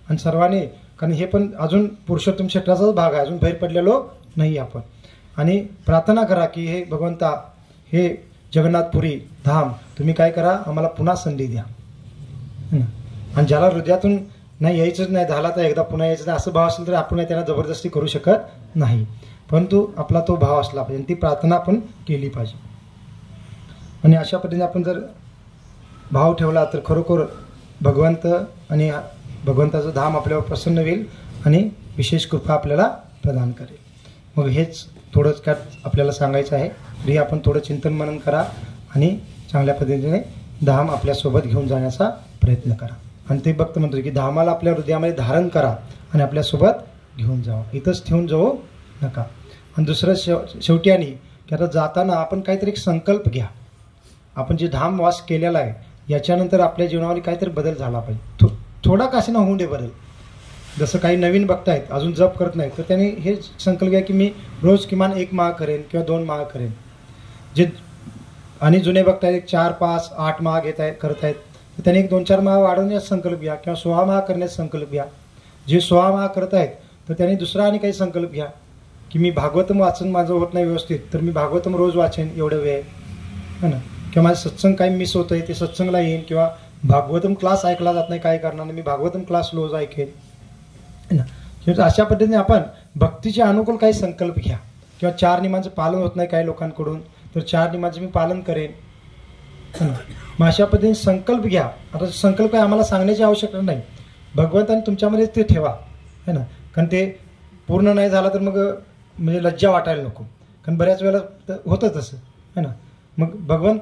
A: आणि सर्वांनी, कारण हे पण अजून पुरुषोत्तम क्षेत्राचाच भाग आहे, अजून बाहेर पडलेलो नाही आपण. आणि प्रार्थना करा की हे भगवंता, हे जगन्नाथपुरी धाम, तुम्ही काय करा, आम्हाला पुन्हा संधी द्या. आणि ज्याला हृदयातून नाही यायचंच नाही, झाला तर एकदा पुन्हा यायचं नाही असं भाव असेल तर आपण त्यांना जबरदस्ती करू शकत नाही. परंतु आपला तो भाव असला पाहिजे आणि ती प्रार्थना आपण केली पाहिजे. आणि अशा पद्धतीने आपण जर भाव ठेवला तर खरोखर भगवंत आणि भगवंताचं धाम आपल्यावर प्रसन्न होईल आणि विशेष कृपा आपल्याला प्रदान करेल. मग हेच थोडंच काय आपल्याला सांगायचं आहे. तरी आपण थोडं चिंतन मनन करा आणि चांगल्या पद्धतीने धाम आपल्यासोबत घेऊन जाण्याचा प्रयत्न करा. आणि ते भक्त म्हणतो की धामाला आपल्या हृदयामध्ये धारण करा आणि आपल्यासोबत घेऊन जावा, इथंच ठेवून जाऊ नका. आणि दुसरं शेवटी आणि की आता जाताना आपण काहीतरी एक संकल्प घ्या. आपण जे धाम वास केलेला आहे याच्यानंतर आपल्या जीवनावर काहीतरी बदल झाला पाहिजे. थोडा का असेना होऊन दे बदल. जसं काही नवीन भक्त आहेत अजून जप करत नाहीत तर त्यांनी हे संकल्प घ्या की मी रोज किमान 1 माळ करेन किंवा 2 माळ करेन. जे आणि जुने भक्त आहेत 4, 5, 8 माळ करत आहेत तर त्यांनी 1-2-4 माळ वाढवण्याचा संकल्प घ्या किंवा 16 माळ करण्याचा संकल्प घ्या. जे 16 माळ करत आहेत तर त्यांनी दुसरा आणि काही संकल्प घ्या की मी भागवतम वाचन माझं होत नाही व्यवस्थित तर मी भागवतम रोज वाचेन एवढं वेळ है ना. किंवा माझं सत्संग काही मिस होतं आहे ते सत्संगला येईन किंवा भागवतम क्लास ऐकला जात नाही काय करणार मी भागवतम क्लास रोज ऐकेन है ना. अशा पद्धतीने आपण भक्तीचे अनुकूल काही संकल्प घ्या. किंवा 4 नियमांचं पालन होत नाही काही लोकांकडून तर 4 नियमांचं मी पालन करेन है ना. मग अशा पद्धतीने संकल्प घ्या. आता संकल्प काय आम्हाला सांगण्याची आवश्यकता नाही, भगवंताने तुमच्यामध्ये ते ठेवा है ना. कारण ते पूर्ण नाही झालं तर मग म्हणजे लज्जा वाटायला नको, कारण बऱ्याच वेळेला होतं तसं है ना. मग भगवान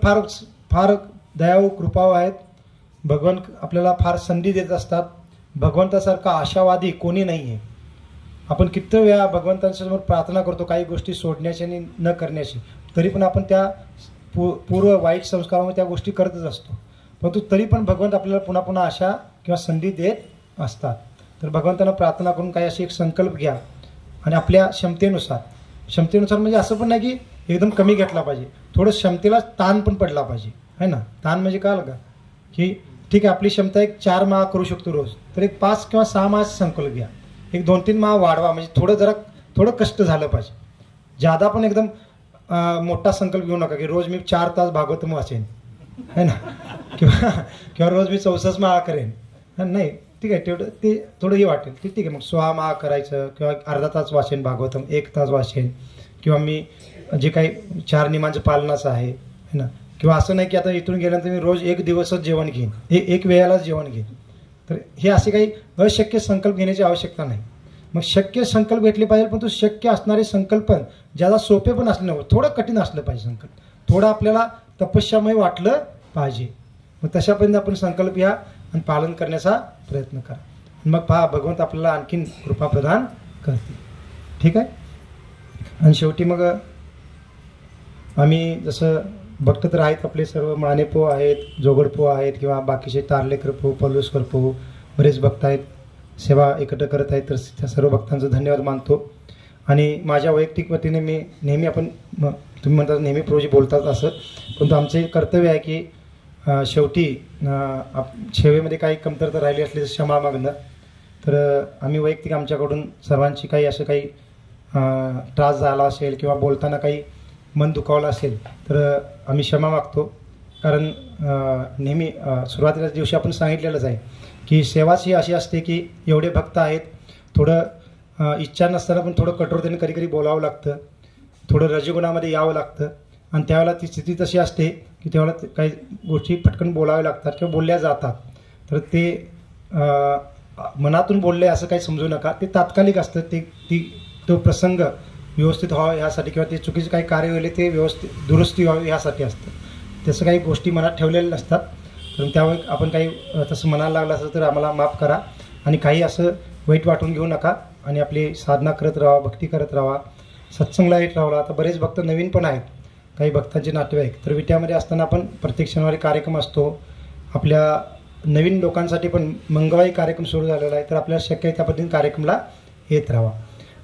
A: फार दयाळू कृपाळू आहेत. भगवान आपल्याला फार संधी देत असतात. भगवंतासारखा आशावादी कोणी नाही आहे. आपण किती वेळा भगवंतांसमोर प्रार्थना करतो काही गोष्टी सोडण्याची आणि न करण्याची, तरी पण आपण त्या पूर्व वाईट संस्कारामुळे त्या गोष्टी करतच असतो. परंतु तरी पण भगवंत आपल्याला पुन्हा पुन्हा आशा किंवा संधी देत असतात. तर भगवंतांना प्रार्थना करून काही असे एक संकल्प घ्या आणि आपल्या क्षमतेनुसार म्हणजे असं पण नाही की एकदम कमी घेतला पाहिजे, थोडं क्षमतेला ताण पण पडला पाहिजे है ना. ताण म्हणजे काय का की ठीक आहे आपली क्षमता एक 4 माळ करू शकतो रोज तर एक 5 किंवा 6 माळ संकल्प घ्या. एक 2-3 माळ वाढवा म्हणजे थोडं कष्ट झालं पाहिजे. ज्यादा पण एकदम मोठा संकल्प घेऊ नका की रोज मी 4 तास भागवतम वाचेन है ना किंवा रोज मी 64 माळा करेन नाही. ठीक आहे तेवढं ते थोडं हे वाटेल ठीक आहे. मग 16 माळा करायचं किंवा अर्धा तास वाचेन भागवतम, 1 तास वाचेन किंवा मी जे काही 4 नियमांचं पालनाचं आहे है ना. किंवा असं नाही की आता इथून गेल्यानंतर मी रोज 1 दिवसच जेवण घेईन, एक वेळेलाच जेवण घेईन. तर हे असे काही अशक्य संकल्प घेण्याची आवश्यकता नाही. मग शक्य संकल्प घेतले पाहिजे, पण तो शक्य असणारे संकल्प ज्यादा सोपे पण असले नव्हते, थोडं कठीण असलं पाहिजे संकल्प, थोडं आपल्याला तपस्यामय वाटलं पाहिजे. मग तशापर्यंत आपण संकल्प घ्या आणि पालन करण्याचा प्रयत्न करा. मग पहा भगवंत आपल्याला आणखीन कृपा प्रदान करतील. ठीक आहे. आणि शेवटी मग आम्ही जसं भक्त तर आहेत आपले सर्व मानेपो आहेत, जोगडपो आहेत किंवा बाकीचे तारलेकर पो, पलुसकर पो बरेच भक्त आहेत, सेवा एकत्र करत आहेत. तर त्या सर्व भक्तांचं धन्यवाद मानतो. आणि माझ्या वैयक्तिक वतीने मी नेहमी आपण तुम्ही म्हणतात नेहमी प्रोजी बोलतात असं, परंतु आमचे कर्तव्य आहे की शेवटी सेवेमध्ये काही कमतरता राहिली असली तर क्षमा मागणं. तर आम्ही वैयक्तिक आमच्याकडून सर्वांची काही असं काही त्रास झाला असेल किंवा बोलताना काही मन दुखावलं असेल तर आम्ही क्षमा मागतो. कारण नेहमी सुरुवातीच्या दिवशी आपण सांगितलेलंच आहे की सेवाच ही अशी असते की एवढे भक्त आहेत, थोडं इच्छा नसताना पण थोडं कठोरतेने कधी कधी बोलावं लागतं, थोडं रजगुणामध्ये यावं लागतं. आणि त्यावेळेला ती स्थिती तशी असते की त्यावेळेला काही गोष्टी पटकन बोलाव्या लागतात किंवा बोलल्या जातात. तर ते मनातून बोलले असं काही समजू नका, ते तात्कालिक असतं. तो प्रसंग व्यवस्थित व्हावा ह्यासाठी किंवा ते चुकीचे काही कार्य होईल ते व्यवस्थित दुरुस्ती व्हावी ह्यासाठी असतं. तसं काही गोष्टी मनात ठेवलेल्या नसतात. तर त्यावेळी आपण काही तसं मनाला लागलं असं तर आम्हाला माफ करा आणि काही असं वाईट वाटून घेऊ नका. आणि आपली साधना करत राहा, भक्ती करत राहा, सत्संगला येत राहा. आता बरेच भक्त नवीन पण आहेत, काही भक्तांचे नातेवाईक. तर विट्यामध्ये असताना आपण प्रत्येक शनिवारी कार्यक्रम असतो. आपल्या नवीन लोकांसाठी पण मंगळवारी कार्यक्रम सुरू झालेला आहे. तर आपल्याला शक्य आहे त्या पद्धतीने कार्यक्रमला येत राहा.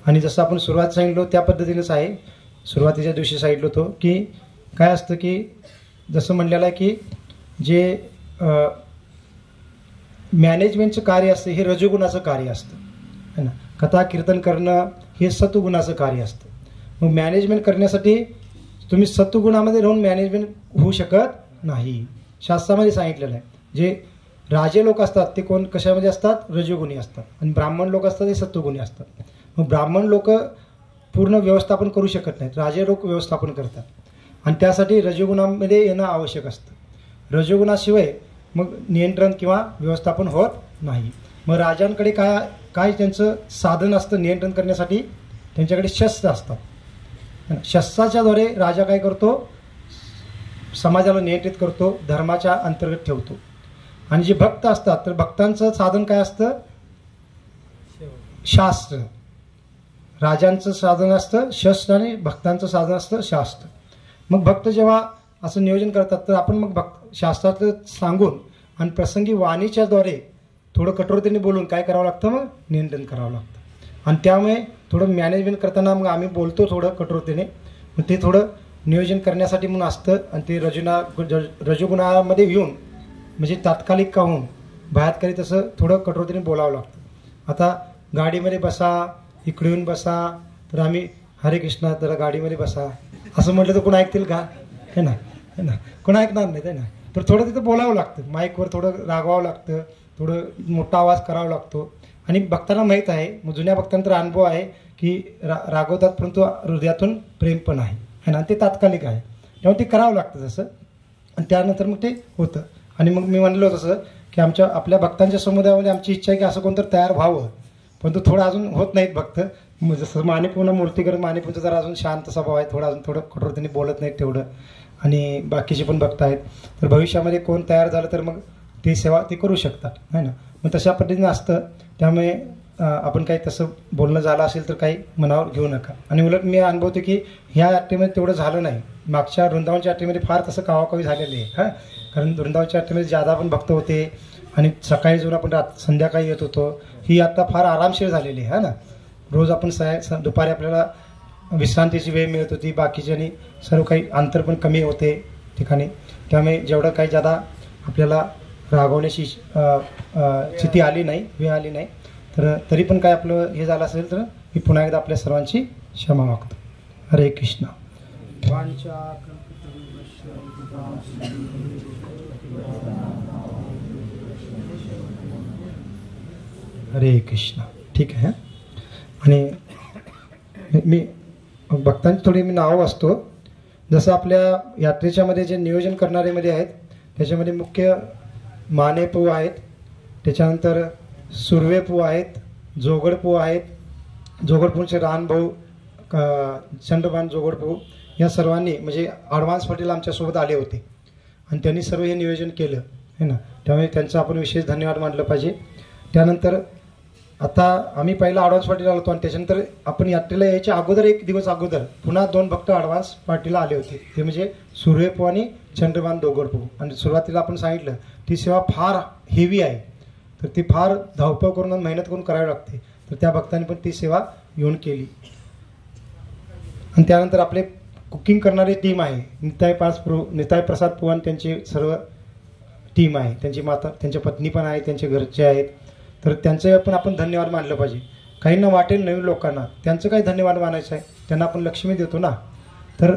A: आणि जसं आपण सुरुवात सांगितलो त्या पद्धतीनेच आहे. सुरुवातीच्या दिवशी सांगितलं होतं की काय असतं की जसं म्हणलेलं आहे की जे मॅनेजमेंटचं कार्य असतं हे रजोगुणाचं कार्य असतं है ना. कथा कीर्तन करणं हे सत्वगुणाचं कार्य असतं. मग मॅनेजमेंट करण्यासाठी तुम्ही सत्वगुणामध्ये राहून मॅनेजमेंट होऊ शकत नाही. शास्त्रामध्ये सांगितलेलं आहे जे राजे लोक असतात ते कोण कशामध्ये असतात, रजोगुणी असतात, आणि ब्राह्मण लोक असतात ते सत्वगुणी असतात. मग ब्राह्मण लोक पूर्ण व्यवस्थापन करू शकत नाहीत, राजे लोक व्यवस्थापन करतात, आणि त्यासाठी रजोगुणामध्ये येणं आवश्यक असतं. रजोगुणाशिवाय मग नियंत्रण किंवा व्यवस्थापन होत नाही. मग राजांकडे काय काय त्यांचं साधन असतं नियंत्रण करण्यासाठी, त्यांच्याकडे शस्त्र असतात. शस्त्राच्याद्वारे राजा काय करतो, समाजाला नियंत्रित करतो, धर्माच्या अंतर्गत ठेवतो. आणि जे भक्त असतात तर भक्तांचं साधन काय असतं, शास्त्र. राजांचं साधन असतं शस्त्र आणि भक्तांचं साधन असतं शास्त्र. मग भक्त जेव्हा असं नियोजन करतात तर आपण मग शास्त्रातलं सांगून आणि प्रसंगी वाणीच्याद्वारे थोडं कठोरतेने बोलून काय करावं लागतं, मग नियंत्रण करावं लागतं. आणि त्यामुळे थोडं मॅनेजमेंट करताना मग आम्ही बोलतो थोडं कठोरतेने, मग ते थोडं नियोजन करण्यासाठी म्हणून असतं. आणि ते रजोगुणामध्ये येऊन म्हणजे तात्कालिक का होऊन बाहेर करी तसं थोडं कठोरतेने बोलावं लागतं. आता गाडीमध्ये बसा, इकडे येऊन बसा, तर आम्ही हरे कृष्णा जरा गाडीमध्ये बसा असं म्हटलं तर कोण ऐकतील का, हे ना, हे ना, कोण ऐकणार नाही, ते ना. तर थोडं तिथं बोलावं लागतं, माईकवर थोडं रागवावं लागतं, थोडं मोठा आवाज करावा लागतो. आणि भक्तांना माहीत आहे, मग जुन्या भक्तांचा अनुभव आहे की रागवतात परंतु हृदयातून प्रेम पण आहे, है ना, ते तात्कालिक आहे, त्यामुळे ते करावं लागतं तसं. आणि त्यानंतर मग ते होतं. आणि मग मी म्हणलो तसं की आपल्या भक्तांच्या समुदायामध्ये आमची इच्छा आहे की असं कोणतं तयार व्हावं, परंतु थोडं अजून होत नाहीत भक्त. जसं माणिकपूर्ण मूर्तीकर, माणिकपूरचं जरा अजून शांत स्वभाव आहे, थोडं कठोरतेने बोलत नाहीत तेवढं, आणि बाकीचे पण भक्त आहेत. तर भविष्यामध्ये कोण तयार झालं तर मग ती सेवा ते करू शकतात, है ना. मग तशा पद्धतीने असतं. त्यामुळे आपण काही तसं बोलणं झालं असेल तर काही मनावर घेऊ नका. आणि उलट मी अनुभवतो की ह्या यात्रेमध्ये तेवढं झालं नाही, मागच्या वृंदावनच्या यात्रेमध्ये फार तसं कावाकावी झालेलं आहे. हां, कारण वृंदावनच्या यात्रेमध्ये जादा पण भक्त होते आणि सकाळी जाऊन आपण संध्याकाळी येत होतो. ही यात्रा फार आरामशीर झालेली आहे, ना. रोज आपण दुपारी आपल्याला विश्रांतीची वेळ मिळत होती, बाकीचे आणि सर्व काही अंतर पण कमी होते ठिकाणी. त्यामुळे जेवढं काही जादा आपल्याला रागवण्याची स्थिती आली नाही, वेळ आली नाही. तर तरी पण काय आपलं हे झालं असेल तर मी पुन्हा एकदा आपल्या सर्वांची क्षमा मागतो. हरे कृष्ण. हरे कृष्ण. ठीक आहे. आणि मी भक्तांची थोडी नावं वाचतो. जसं आपल्या यात्रेच्या मध्ये जे नियोजन करणारे मध्ये आहेत त्याच्यामध्ये मुख्य मानेपू आहेत, त्याच्यानंतर सुर्वेपू आहेत, जोगडपू आहेत, जोगडपूरचे रानभाऊ चंद्रभान जोगडपू या सर्वांनी म्हणजे ॲडव्हान्स पाटील आमच्यासोबत आले होते आणि त्यांनी सर्व हे नियोजन केलं, है ना. त्यामुळे त्यांचा आपण विशेष धन्यवाद मानलं पाहिजे. त्यानंतर आता आम्ही पहिला ॲडव्हान्स पार्टीला आलो होतो आणि त्याच्यानंतर आपण यात्रेला यायच्या अगोदर एक दिवस अगोदर पुन्हा 2 भक्त ॲडव्हान्स पार्टीला आले होते. ते म्हणजे सूर्यपू आणि चंद्रभान दोगडपू. आणि सुरुवातीला आपण सांगितलं ती सेवा फार हेवी आहे, तर ती फार धावपळ करून मेहनत करून करावी लागते. तर त्या भक्तांनी पण ती सेवा येऊन केली. आणि त्यानंतर आपले कुकिंग करणारी टीम आहे, निताय प्रसाद पुवान त्यांची सर्व टीम आहे, त्यांची माता त्यांच्या पत्नी पण आहे, त्यांचे घरचे आहेत. तर त्यांचं पण आपण धन्यवाद मानलं पाहिजे. काहींना वाटेल नवीन लोकांना त्यांचं काही धन्यवाद मानायचं आहे, त्यांना आपण लक्ष्मी देतो ना. तर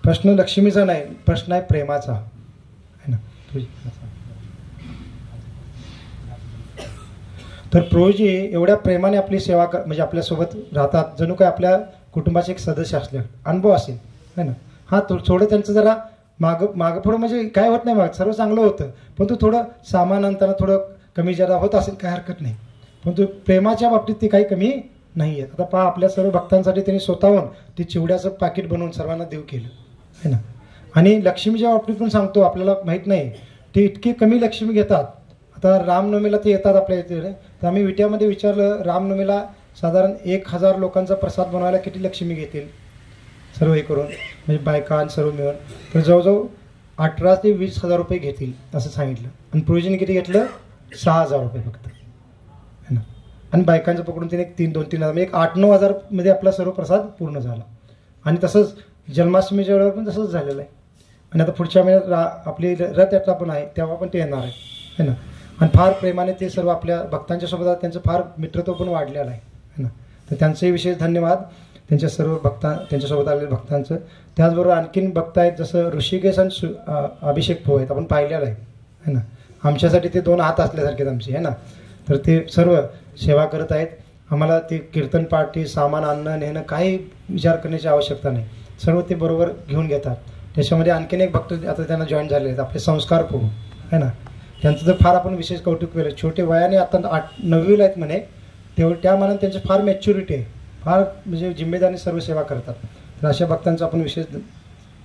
A: प्रश्न लक्ष्मीचा नाही, प्रश्न आहे प्रेमाचा, है ना. तर प्रभूजी एवढ्या प्रेमाने आपली सेवा म्हणजे आपल्यासोबत राहतात, जणू काय आपल्या कुटुंबाचे एक सदस्य असले अनुभव असेल, है ना. हां, थोडं त्यांचं जरा मागं पुढं म्हणजे काय होत नाही, सर्व चांगलं होतं, पण थोडं सामान आणताना थोडं कमी जरा होत असेल काय हरकत नाही, पण प्रेमाच्या बाबतीत ते काही कमी नाही आहेत. आता पहा, आपल्या सर्व भक्तांसाठी त्यांनी स्वतःहून ते चिवड्याचं पाकिट बनवून सर्वांना देऊ केलं, है ना. आणि लक्ष्मीच्या बाबतीत पण सांगतो, आपल्याला माहीत नाही ते इतके कमी लक्ष्मी घेतात. आता रामनवमीला ते येतात आपल्या इथे, तर आम्ही विट्यामध्ये विचारलं रामनवमीला साधारण 1000 लोकांचा प्रसाद बनवायला किती लक्ष्मी घेतील सर्व हे करून, म्हणजे बायका आणि सर्व मिळून. तर जवळजवळ 18 ते 20,000 रुपये घेतील असं सांगितलं. आणि प्रोविजन किती घेतलं, 6,000 रुपये फक्त, है ना. आणि बायकांचं पकडून तिने 2-3 हजार, म्हणजे 8-9 हजार मध्ये आपला सर्व प्रसाद पूर्ण झाला. आणि तसंच जन्माष्टमीच्या वेळेला पण तसंच झालेलं आहे. आणि आता पुढच्या महिन्यात आपली रथयात्रा पण आहे, तेव्हा पण ते येणार आहे, है ना. आणि फार प्रेमाने ते सर्व आपल्या भक्तांच्या सोबत त्यांचं फार मित्रत्व पण वाढलेलं आहे, है ना. तर त्यांचंही विशेष धन्यवाद त्यांच्या सर्व त्यांच्यासोबत आलेल्या भक्तांचं. त्याचबरोबर आणखीन भक्त आहेत, जसं ऋषिकेश आणि अभिषेक भाऊ आहेत, आपण पाहिलेलं आहे, है ना. आमच्यासाठी ते 2 हात असल्यासारखे आहेत आमचे, आहे ना. तर ते सर्व सेवा करत आहेत. आम्हाला ते कीर्तन पार्टी सामान आणणं नेणं काही विचार करण्याची आवश्यकता नाही, सर्व ते बरोबर घेऊन घेतात. त्याच्यामध्ये आणखीन एक भक्त आता त्यांना जॉईन झालेले आहेत, आपले संस्कार प्रभू, आहे ना. त्यांचं तर फार आपण विशेष कौतुक केलं. छोटे वयाने आता 9वीला आहेत म्हणे, तेवढं त्या मनात त्यांची फार मॅच्युरिटी आहे, फार म्हणजे जिम्मेदारी सर्व सेवा करतात. तर अशा भक्तांचं आपण विशेष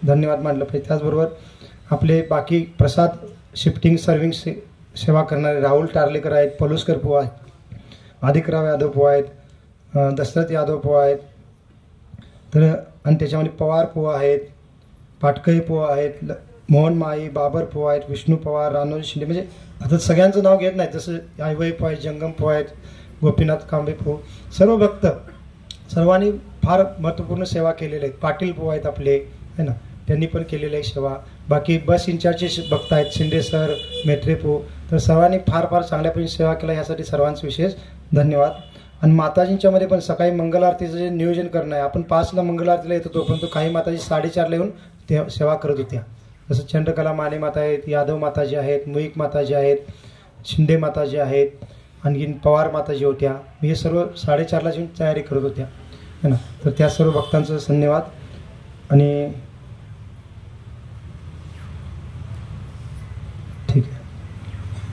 A: धन्यवाद मानलं पाहिजे. त्याचबरोबर आपले बाकी प्रसाद शिफ्टिंग सर्विंग सेवा करणारे राहुल टार्लेकर आहेत, पलुसकर पोहा आहेत, आदिकराव यादव पोहा आहेत, दशरथ यादव पोहा आहेत, तर आणि त्याच्यामध्ये पवार पोहा आहेत, पाटकई पोहा आहेत, मोहन माई, बाबर पोहा आहेत, विष्णू पवार, रानोजी शिंदे, म्हणजे आता सगळ्यांचं नाव घेत नाही, जसं आईबाई पोहा आहेत, जंगम पोहा आहेत, गोपीनाथ कांबे पोहा, सर्व भक्त सर्वांनी फार महत्त्वपूर्ण सेवा केलेल्या आहेत. पाटील पोहा आहेत आपले, है ना, त्यांनी पण केलेली आहे सेवा. बाकी बस इंचार्जचे भक्त आहेत, शिंदे सर, मेत्रे पो, तर सर्वांनी फार फार चांगल्यापैकी सेवा केला, यासाठी सर्वांचं विशेष धन्यवाद. आणि माताजींच्यामध्ये पण सकाळी मंगल आरतीचं जे नियोजन करणं आहे, आपण 5ला मंगल आरतीला येतो, तोपर्यंत काही माताजी 4:30ला येऊन ते सेवा करत होत्या. जसं चंद्रकला माने माता आहेत, यादव माताजी आहेत, मुईक माताजी आहेत, शिंदे माताजी आहेत, आणखीन पवार माताजी होत्या. हे सर्व 4:30ला येऊन तयारी करत होत्या, है ना. तर त्या सर्व भक्तांचं धन्यवाद. आणि ठीक आहे,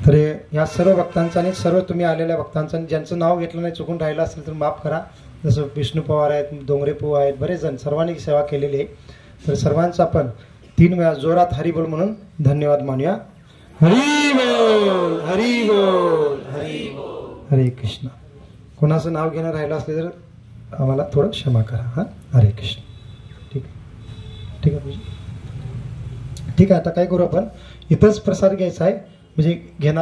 A: तर या सर्व भक्तांचं आणि सर्व तुम्ही आलेल्या भक्तांचं आणि ज्यांचं नाव घेतलं नाही, चुकून राहिलं असेल तर माफ करा. जसं विष्णू पवार आहेत, डोंगरे पोहा आहेत, बरेच जण सर्वांनी सेवा केलेली आहे. तर सर्वांचं आपण 3 वेळा जोरात हरिबोल म्हणून धन्यवाद मानूया. हरी बोल, हरी बोल, हरी बोल, हरे कृष्ण. कोणाचं नाव घेणं राहिलं असले तर आम्हाला थोडं क्षमा करा. हां, हरे कृष्ण. ठीक आहे, ठीक आहे, ठीक आहे. आता काय करू, आपण इथंच प्रसाद घ्यायचा आहे, म्हणजे घेणार